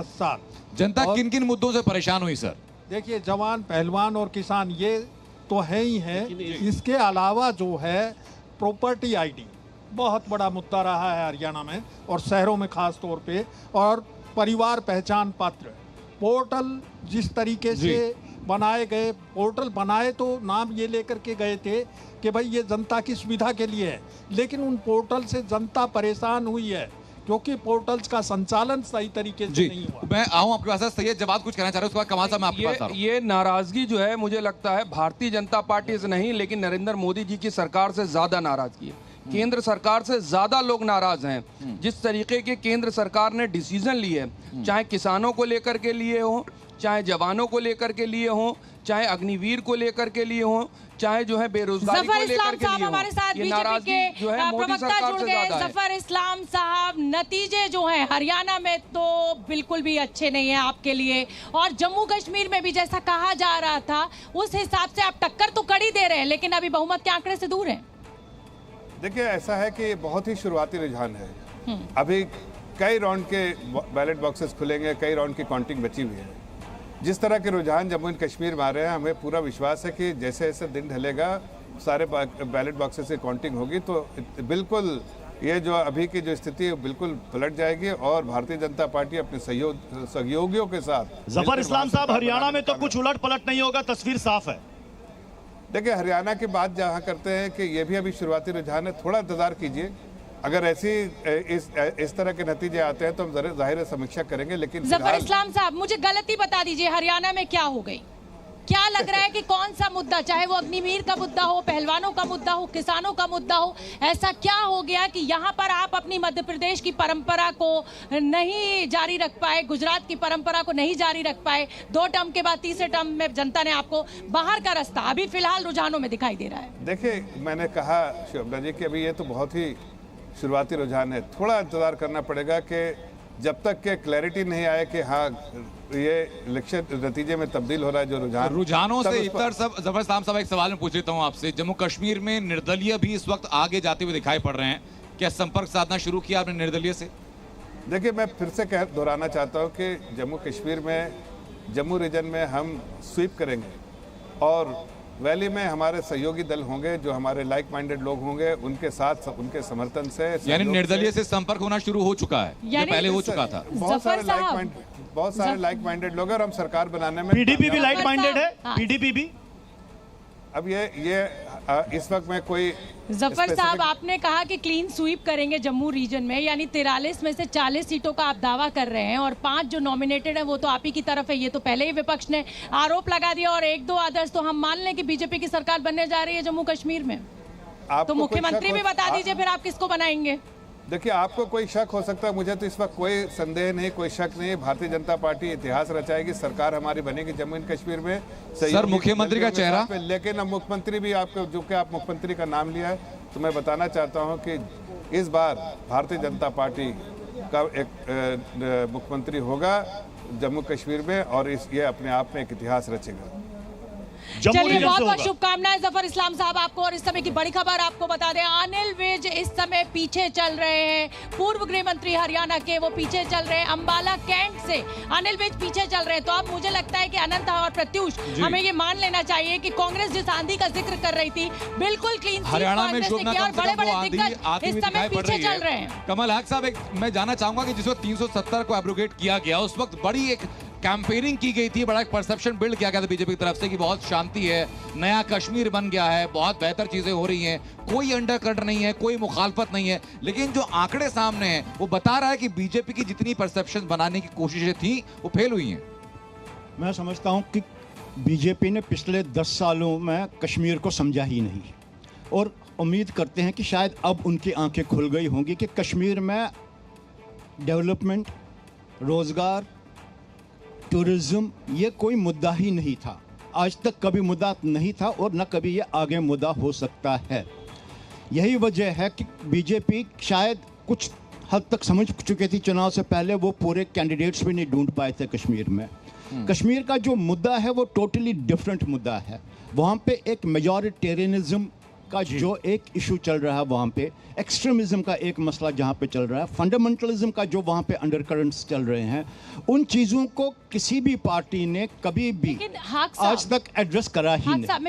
साल जनता किन किन मुद्दों से परेशान हुई सर? देखिए, जवान, पहलवान और किसान ये तो है ही है। इसके अलावा जो है प्रॉपर्टी आईडी बहुत बड़ा मुद्दा रहा है हरियाणा में और शहरों में खास तौर पे, और परिवार पहचान पत्र पोर्टल जिस तरीके से बनाए गए, पोर्टल बनाए तो नाम ये लेकर के गए थे कि भाई ये जनता की सुविधा के लिए है, लेकिन उन पोर्टल से जनता परेशान हुई है क्योंकि पोर्टल्स का संचालन सही तरीके से नहीं हुआ। मैं आऊं आपके पास, सैयद जवाद कुछ कहना चाह रहे हैं, उसके बाद कमाल साहब मैं आपके पास आ रहा हूं। ये नाराजगी जो है मुझे लगता है भारतीय जनता पार्टी से नहीं, लेकिन नरेंद्र मोदी जी की सरकार से ज्यादा नाराजगी है। केंद्र सरकार से ज्यादा लोग नाराज हैं। जिस तरीके के केंद्र सरकार ने डिसीजन लिए, चाहे किसानों को लेकर के लिए हो, चाहे जवानों को लेकर के लिए हो, चाहे अग्निवीर को लेकर के लिए हो, चाहे जो है बेरोजगारी को लेकर के लिए हमारे साथ हो, ये बीजेपी नाराजगी के जो है मोदी सरकार से ज्यादा है। जफर इस्लाम साहब, नतीजे जो हैं हरियाणा में तो बिल्कुल भी अच्छे नहीं है आपके लिए, और जम्मू कश्मीर में भी जैसा कहा जा रहा था उस हिसाब से आप टक्कर तो कड़ी दे रहे हैं, लेकिन अभी बहुमत के आंकड़े से दूर हैं। देखिए, ऐसा है कि बहुत ही शुरुआती रुझान है। अभी कई राउंड के बैलेट बॉक्सेस खुलेंगे, कई राउंड की काउंटिंग बची हुई है। जिस तरह के रुझान जम्मू एंड कश्मीर में आ रहे हैं, हमें पूरा विश्वास है कि जैसे जैसे दिन ढलेगा सारे बैलेट बॉक्सेस की काउंटिंग होगी तो बिल्कुल ये जो अभी की जो स्थिति है बिल्कुल पलट जाएगी और भारतीय जनता पार्टी अपने सहयोगियों के साथ। जफर इस्लाम साहब, हरियाणा में तो कुछ उलट पलट नहीं होगा, तस्वीर साफ है। देखिए, हरियाणा की बात जहाँ करते हैं कि ये भी अभी शुरुआती रुझान है, थोड़ा इंतजार कीजिए। अगर ऐसी इस तरह के नतीजे आते हैं तो हम जाहिर समीक्षा करेंगे। लेकिन जफर इस्लाम साहब, मुझे गलती बता दीजिए, हरियाणा में क्या हो गई? क्या लग रहा है कि कौन सा मुद्दा, चाहे वो अग्निवीर का मुद्दा हो, पहलवानों का मुद्दा हो, किसानों का मुद्दा हो, ऐसा क्या हो गया कि यहाँ पर आप अपनी मध्य प्रदेश की परंपरा को नहीं जारी रख पाए, गुजरात की परंपरा को नहीं जारी रख पाए? 2 टर्म के बाद तीसरे टर्म में जनता ने आपको बाहर का रास्ता अभी फिलहाल रुझानों में दिखाई दे रहा है। देखिए, मैंने कहा शोभना जी कि अभी ये तो बहुत ही शुरुआती रुझान है, थोड़ा इंतजार करना पड़ेगा कि जब तक के क्लैरिटी नहीं आए कि हाँ ये इलेक्शन नतीजे में तब्दील हो रहा है जो रुझानों से इतर सब। जफर इस्लाम साहब, एक सवाल मैं पूछ लेता हूँ आपसे, जम्मू कश्मीर में निर्दलीय भी इस वक्त आगे जाते हुए दिखाई पड़ रहे हैं, क्या संपर्क साधना शुरू किया आपने निर्दलीय से? देखिए, मैं फिर से दोहराना चाहता हूँ कि जम्मू कश्मीर में, जम्मू रीजन में हम स्वीप करेंगे और वैली में हमारे सहयोगी दल होंगे जो हमारे लाइक माइंडेड लोग होंगे, उनके साथ उनके समर्थन से। यानी निर्दलीय से संपर्क होना शुरू हो चुका है, ये पहले हो चुका था। बहुत सारे लाइक माइंडेड लोग हैं और हम सरकार बनाने में। पीडीपी भी लाइक माइंडेड है, पीडीपी भी। अब ये इस वक्त में कोई जफर साहब, आपने कहा कि क्लीन स्वीप करेंगे जम्मू रीजन में, यानी 43 में से 40 सीटों का आप दावा कर रहे हैं और 5 जो नॉमिनेटेड हैं वो तो आप ही की तरफ है। ये तो पहले ही विपक्ष ने आरोप लगा दिया और 1-2 आदर्श तो हम मान लें कि बीजेपी की सरकार बनने जा रही है जम्मू कश्मीर में। तो मुख्यमंत्री भी बता दीजिए फिर आप किसको बनाएंगे? देखिए, आपको कोई शक हो सकता है, मुझे तो इस वक्त कोई संदेह नहीं, कोई शक नहीं। भारतीय जनता पार्टी इतिहास रचाएगी, सरकार हमारी बनेगी जम्मू एंड कश्मीर में। सर, मुख्यमंत्री का चेहरा, लेकिन अब मुख्यमंत्री भी आपको, जो कि आप मुख्यमंत्री का नाम लिया है, तो मैं बताना चाहता हूं कि इस बार भारतीय जनता पार्टी का एक मुख्यमंत्री होगा जम्मू कश्मीर में और ये अपने आप में एक इतिहास रचेगा। चलिए, बहुत बहुत शुभकामनाएं जफर इस्लाम साहब आपको। और इस समय की बड़ी खबर आपको बता दें, अनिल विज इस समय पीछे चल रहे हैं, पूर्व गृह मंत्री हरियाणा के, वो पीछे चल रहे हैं अंबाला कैंट से। अनिल विज पीछे चल रहे हैं, तो अब मुझे लगता है कि अनंत और प्रत्युष, हमें ये मान लेना चाहिए कि कांग्रेस जिस आंधी का जिक्र कर रही थी, बिल्कुल क्लीन हरियाणा में और बड़े-बड़े दिग्गज इस समय पीछे चल रहे हैं। कमल हक साहब, मैं जानना चाहूंगा कि जिस वक्त 370 को एब्रोगेट किया गया, उस वक्त बड़ी एक कैंपेनिंग की गई थी, बड़ा एक परसेप्शन बिल्ड किया गया था बीजेपी की तरफ से कि बहुत शांति है, नया कश्मीर बन गया है, बहुत बेहतर चीजें हो रही हैं, कोई अंडरकट नहीं है, कोई मुखालफत नहीं है। लेकिन जो आंकड़े सामने हैं वो बता रहा है कि बीजेपी की जितनी परसेप्शन बनाने की कोशिशें थी वो फेल हुई हैं। मैं समझता हूं कि बीजेपी ने पिछले 10 सालों में कश्मीर को समझा ही नहीं और उम्मीद करते हैं कि शायद अब उनकी आंखें खुल गई होंगी कि कश्मीर में डेवलपमेंट, रोजगार, टूरिज्म ये कोई मुद्दा ही नहीं था, आज तक कभी मुद्दा नहीं था और न कभी ये आगे मुद्दा हो सकता है। यही वजह है कि बीजेपी शायद कुछ हद तक समझ चुकी थी, चुनाव से पहले वो पूरे कैंडिडेट्स भी नहीं ढूंढ पाए थे कश्मीर में। कश्मीर का जो मुद्दा है वो टोटली डिफरेंट मुद्दा है। वहाँ पे एक मेजॉरिटेरियनिज्म का जो एक इशू चल रहा है वहाँ पे, एक्सट्रीमिज्म का एक मसला जहाँ पे चल रहा है, फंडामेंटलिज्म का जो वहाँ पे अंडरकरंट्स चल रहे हैं, उन चीज़ों को किसी भी पार्टी ने कभी भी लेकिन हाक साहब- आज तक एड्रेस करा ही हाक नहीं। साहब, मैं